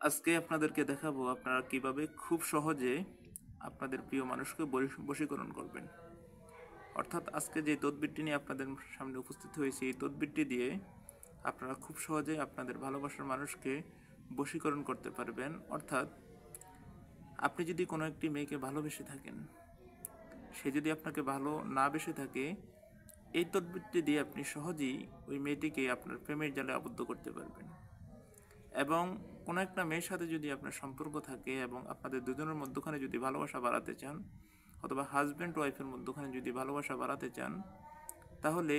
আজকে আপনাদেরকে দেখাবো আপনারা কিভাবে খুব সহজে আপনাদের প্রিয় মানুষকে বশীকরণ করবেন। অর্থাৎ আজকে যে তদবিরটি নিয়ে আপনাদের সামনে উপস্থিত হয়েছে, এই তদবিরটি দিয়ে আপনারা খুব সহজে আপনাদের ভালোবাসার মানুষকে বশীকরণ করতে পারবেন। অর্থাৎ আপনি যদি কোনো একটি মেয়েকে ভালোবেসে থাকেন, সে যদি আপনাকে ভালো না বেসে থাকে, এই তদবিরটি দিয়ে আপনি সহজেই ওই মেয়েটিকে আপনার প্রেমের জালে আবদ্ধ করতে পারবেন। এবং কোনো একটা মেয়ের সাথে যদি আপনার সম্পর্ক থাকে এবং আপনাদের দুজনের মধ্যখানে যদি ভালোবাসা বাড়াতে চান, অথবা হাজব্যান্ড ওয়াইফের মধ্যখানে যদি ভালোবাসা বাড়াতে চান, তাহলে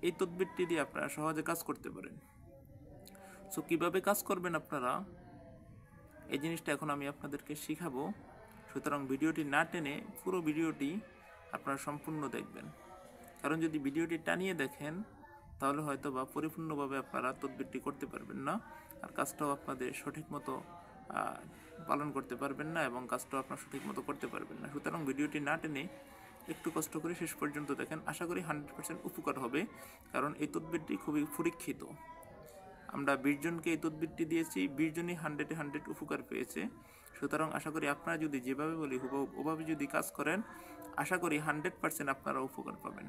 এই তদবিরটি দিয়ে আপনারা সহজে কাজ করতে পারেন। সো কীভাবে কাজ করবেন আপনারা, এই জিনিসটা এখন আমি আপনাদেরকে শিখাবো। সুতরাং ভিডিওটি না টেনে পুরো ভিডিওটি আপনারা সম্পূর্ণ দেখবেন। কারণ যদি ভিডিওটি টানিয়ে দেখেন, তাহলে হয়তো বা পরিপূর্ণভাবে আপনারা তদবিরটি করতে পারবেন না, আর কাজটাও আপনাদের সঠিক মতো পালন করতে পারবেন না, এবং কাজটাও আপনার সঠিক মতো করতে পারবেন না। সুতরাং ভিডিওটি না টেনে একটু কষ্ট করে শেষ পর্যন্ত দেখেন। আশা করি 100% উপকার হবে, কারণ এই তদবিরটি খুবই পরীক্ষিত। আমরা 20 জনকে এই তদবিরটি দিয়েছি, 20 জনই 100-100 উপকার পেয়েছে। সুতরাং আশা করি আপনারা যদি যেভাবে বলি ওভাবে যদি কাজ করেন, আশা করি 100% আপনারা উপকার পাবেন।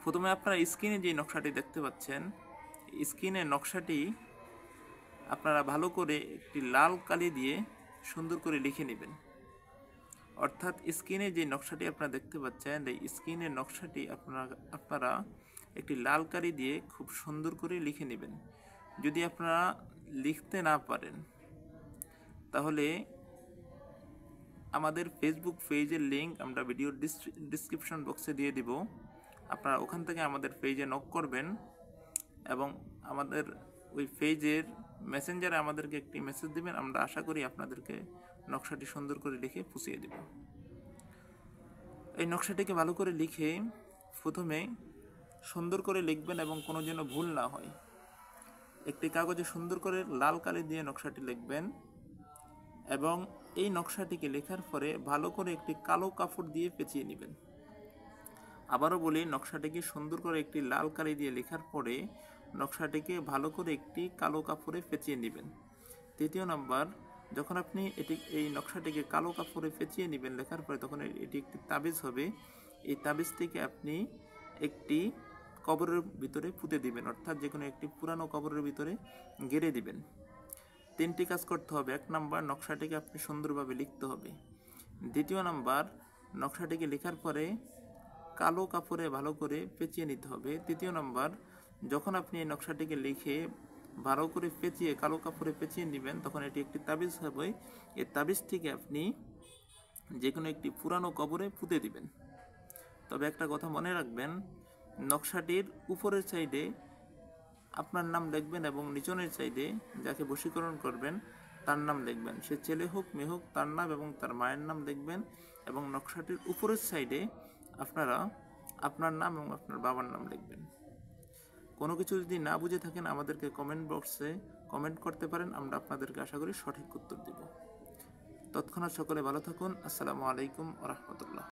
প্রথমে আপনারা স্ক্রিনে যে নকশাটি দেখতে পাচ্ছেন, স্ক্রিনের নকশাটি আপনারা ভালো করে একটি লাল কালি দিয়ে সুন্দর করে লিখে নেবেন। অর্থাৎ স্ক্রিনে যে নকশাটি আপনারা দেখতে পাচ্ছেন, এই স্ক্রিনের নকশাটি আপনারা একটি লাল কালি দিয়ে খুব সুন্দর করে লিখে নেবেন। যদি আপনারা লিখতে না পারেন, তাহলে আমাদের ফেসবুক পেজের লিঙ্ক আমরা ভিডিওর ডিসক্রিপশন বক্সে দিয়ে দিব। আপনারা ওখান থেকে আমাদের পেজে নক করবেন এবং আমাদের ওই পেজের মেসেঞ্জারে আমাদেরকে একটি মেসেজ দিবেন। আমরা আশা করি আপনাদেরকে নকশাটি সুন্দর করে লিখে পুষিয়ে দেব। এই নকশাটিকে ভালো করে লিখে প্রথমে সুন্দর করে লিখবেন এবং কোনো যেন ভুল না হয়। একটি কাগজে সুন্দর করে লাল কালি দিয়ে নকশাটি লিখবেন এবং এই নকশাটিকে লেখার পরে ভালো করে একটি কালো কাপড় দিয়ে পেঁচিয়ে নেবেন। আবারও বলি, নকশাটিকে সুন্দর করে একটি লাল কালি দিয়ে লেখার পরে নকশাটিকে ভালো করে একটি কালো কাপড়ে পেঁচিয়ে নেবেন। তৃতীয় নাম্বার, যখন আপনি এই নকশাটিকে কালো কাপড়ে পেঁচিয়ে নেবেন লেখার পরে, তখন এটি একটি তাবিজ হবে। এই তাবিজটিকে আপনি একটি কবরের ভিতরে পুঁতে দিবেন, অর্থাৎ যে কোনো একটি পুরানো কবরের ভিতরে গেড়ে দিবেন। 3টি কাজ করতে হবে। 1 নাম্বার, নকশাটিকে আপনি সুন্দরভাবে লিখতে হবে। দ্বিতীয় নাম্বার, নকশাটিকে লেখার পরে কালো কাপড়ে ভালো করে পেঁচিয়ে নিতে হবে। তৃতীয় নাম্বার, যখন আপনি এই নকশাটিকে লিখে ভালো করে পেঁচিয়ে কালো কাপড়ে পেঁচিয়ে নেবেন, তখন এটি একটি তাবিজ হবে। এই তাবিজটিকে আপনি যে কোনো একটি পুরানো কবরে পুঁতে দিবেন। তবে একটা কথা মনে রাখবেন, নকশাটির উপরের সাইডে আপনার নাম লিখবেন এবং নিচনের সাইডে যাকে বশীকরণ করবেন তার নাম লিখবেন। সে ছেলে হোক মেয়ে হোক, তার নাম এবং তার মায়ের নাম লিখবেন। এবং নকশাটির উপরের সাইডে আপনারা আপনার নাম এবং আপনার বাবার নাম লিখবেন। কোনো কিছু যদি না বুঝে থাকেন, আমাদেরকে কমেন্ট বক্সে কমেন্ট করতে পারেন। আমরা আপনাদেরকে আশা করি সঠিক উত্তর দেব। তৎক্ষণাৎ সকলে ভালো থাকুন। আসসালামু আলাইকুম ওয়া রাহমাতুল্লাহ।